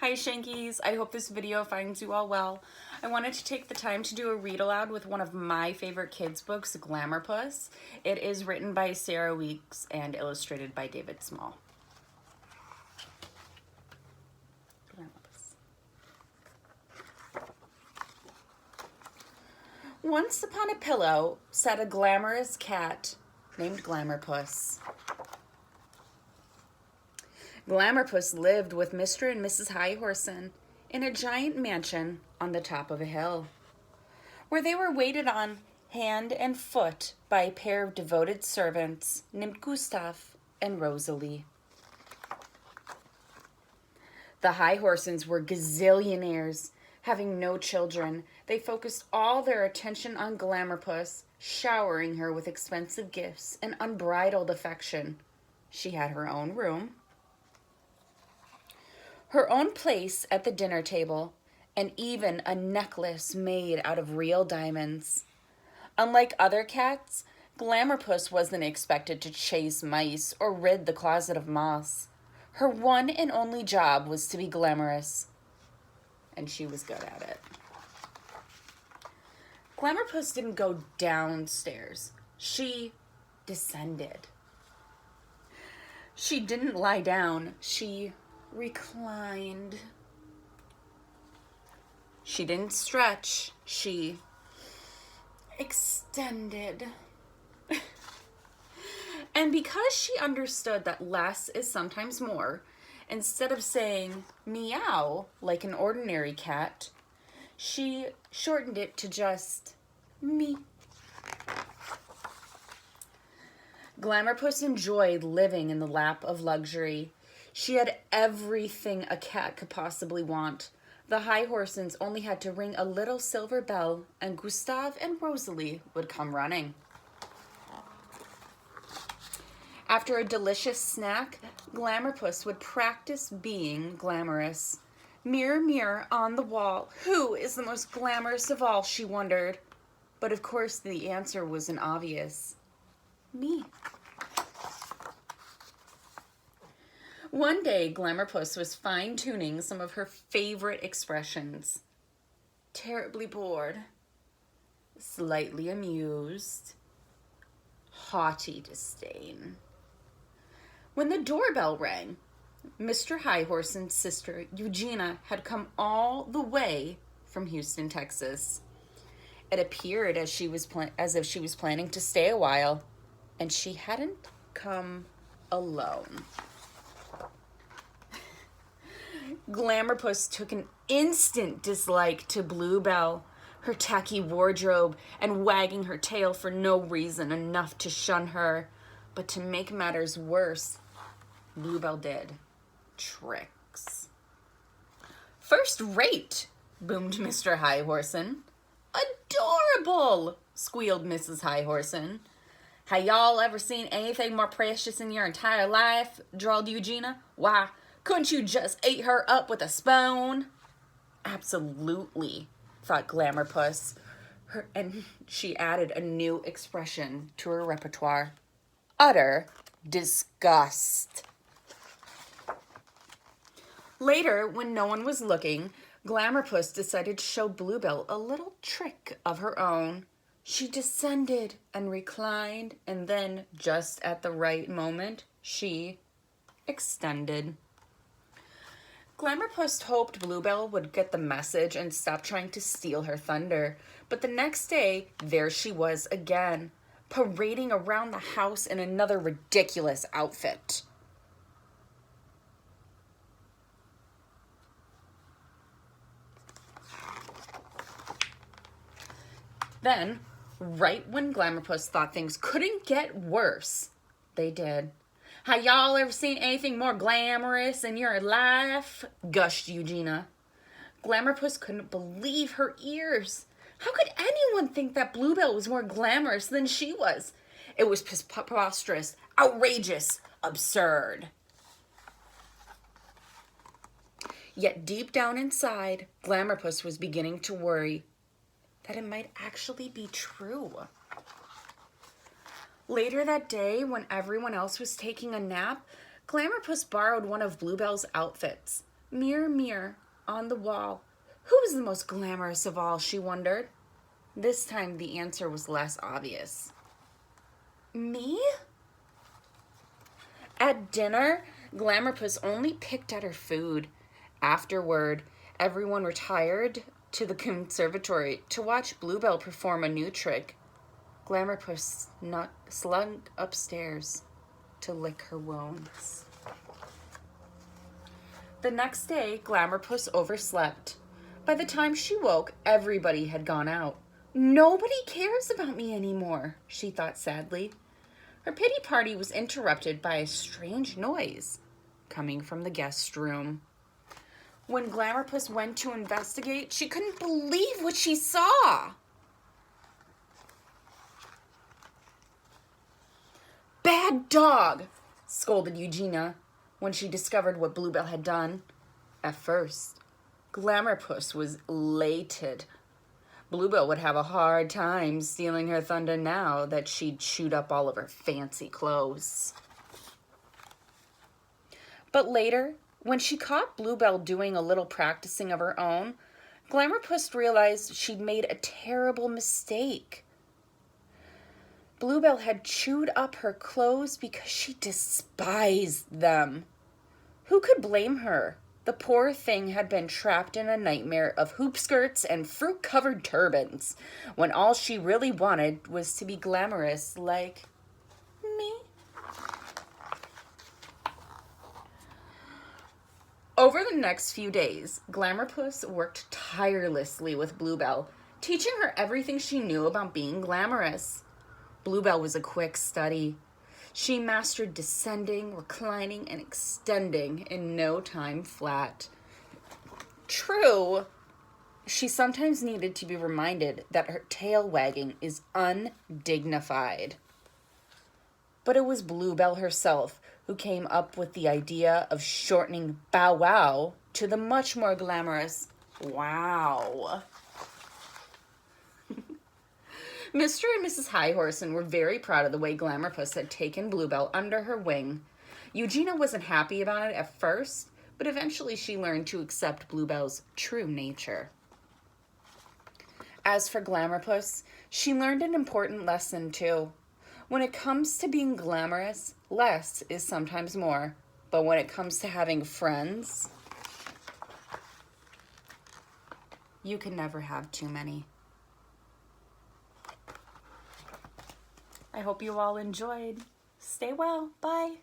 Hi Shankies, I hope this video finds you all well. I wanted to take the time to do a read aloud with one of my favorite kids books, Glamourpuss. It is written by Sarah Weeks and illustrated by David Small. Once upon a pillow sat a glamorous cat named Glamourpuss. Glamourpuss lived with Mr. and Mrs. Highhorsen in a giant mansion on the top of a hill, where they were waited on hand and foot by a pair of devoted servants named Gustav and Rosalie. The Highhorsens were gazillionaires. Having no children, they focused all their attention on Glamourpuss, showering her with expensive gifts and unbridled affection. She had her own room, her own place at the dinner table, and even a necklace made out of real diamonds. Unlike other cats, Glamourpuss wasn't expected to chase mice or rid the closet of moths. Her one and only job was to be glamorous, and she was good at it. Glamourpuss didn't go downstairs. She descended. She didn't lie down. She reclined. She didn't stretch. She extended. And because she understood that less is sometimes more, instead of saying meow like an ordinary cat, she shortened it to just me. Glamourpuss enjoyed living in the lap of luxury. She had everything a cat could possibly want. The Highhorsens only had to ring a little silver bell, and Gustav and Rosalie would come running. After a delicious snack, Glamourpuss would practice being glamorous. Mirror, mirror on the wall, who is the most glamorous of all, she wondered. But of course the answer wasn't obvious. Me. One day, Glamourpuss was fine-tuning some of her favorite expressions. Terribly bored, slightly amused, haughty disdain. When the doorbell rang, Mr. Highhorsen's sister, Eugenia, had come all the way from Houston, Texas. It appeared as if she was planning to stay a while, and she hadn't come alone. Glamourpuss took an instant dislike to Bluebell, her tacky wardrobe, and wagging her tail for no reason enough to shun her. But to make matters worse, Bluebell did tricks. First rate, boomed Mr. Highhorsen. Adorable, squealed Mrs. Highhorsen. "Ha y'all ever seen anything more precious in your entire life?" drawled Eugenia. "Why, couldn't you just eat her up with a spoon?" Absolutely, thought Glamourpuss, and she added a new expression to her repertoire. Utter disgust. Later, when no one was looking, Glamourpuss decided to show Bluebell a little trick of her own. She descended and reclined, and then, just at the right moment, she extended. Glamourpuss hoped Bluebell would get the message and stop trying to steal her thunder. But the next day, there she was again, parading around the house in another ridiculous outfit. Then, right when Glamourpuss thought things couldn't get worse, they did. "Ha y'all ever seen anything more glamorous in your life?" gushed Eugenia. Glamourpuss couldn't believe her ears. How could anyone think that Bluebell was more glamorous than she was? It was preposterous, outrageous, absurd. Yet deep down inside, Glamourpuss was beginning to worry that it might actually be true. Later that day, when everyone else was taking a nap, Glamourpuss borrowed one of Bluebell's outfits. Mirror, mirror on the wall, who is the most glamorous of all, she wondered. This time the answer was less obvious. Me? At dinner, Glamourpuss only picked at her food. Afterward, everyone retired to the conservatory to watch Bluebell perform a new trick. Glamourpuss slunk upstairs to lick her wounds. The next day, Glamourpuss overslept. By the time she woke, everybody had gone out. Nobody cares about me anymore, she thought sadly. Her pity party was interrupted by a strange noise coming from the guest room. When Glamourpuss went to investigate, she couldn't believe what she saw. Bad dog, scolded Eugenia when she discovered what Bluebell had done. At first, Glamourpuss was elated. Bluebell would have a hard time stealing her thunder now that she'd chewed up all of her fancy clothes. But later, when she caught Bluebell doing a little practicing of her own, Glamourpuss realized she'd made a terrible mistake. Bluebell had chewed up her clothes because she despised them. Who could blame her? The poor thing had been trapped in a nightmare of hoop skirts and fruit-covered turbans, when all she really wanted was to be glamorous like me. Over the next few days, Glamourpuss worked tirelessly with Bluebell, teaching her everything she knew about being glamorous. Bluebell was a quick study. She mastered descending, reclining, and extending in no time flat. True, she sometimes needed to be reminded that her tail wagging is undignified. But it was Bluebell herself who came up with the idea of shortening bow wow to the much more glamorous wow. Mr. and Mrs. Highhorsen were very proud of the way Glamourpuss had taken Bluebell under her wing. Eugenia wasn't happy about it at first, but eventually she learned to accept Bluebell's true nature. As for Glamourpuss, she learned an important lesson too. When it comes to being glamorous, less is sometimes more. But when it comes to having friends, you can never have too many. I hope you all enjoyed. Stay well. Bye.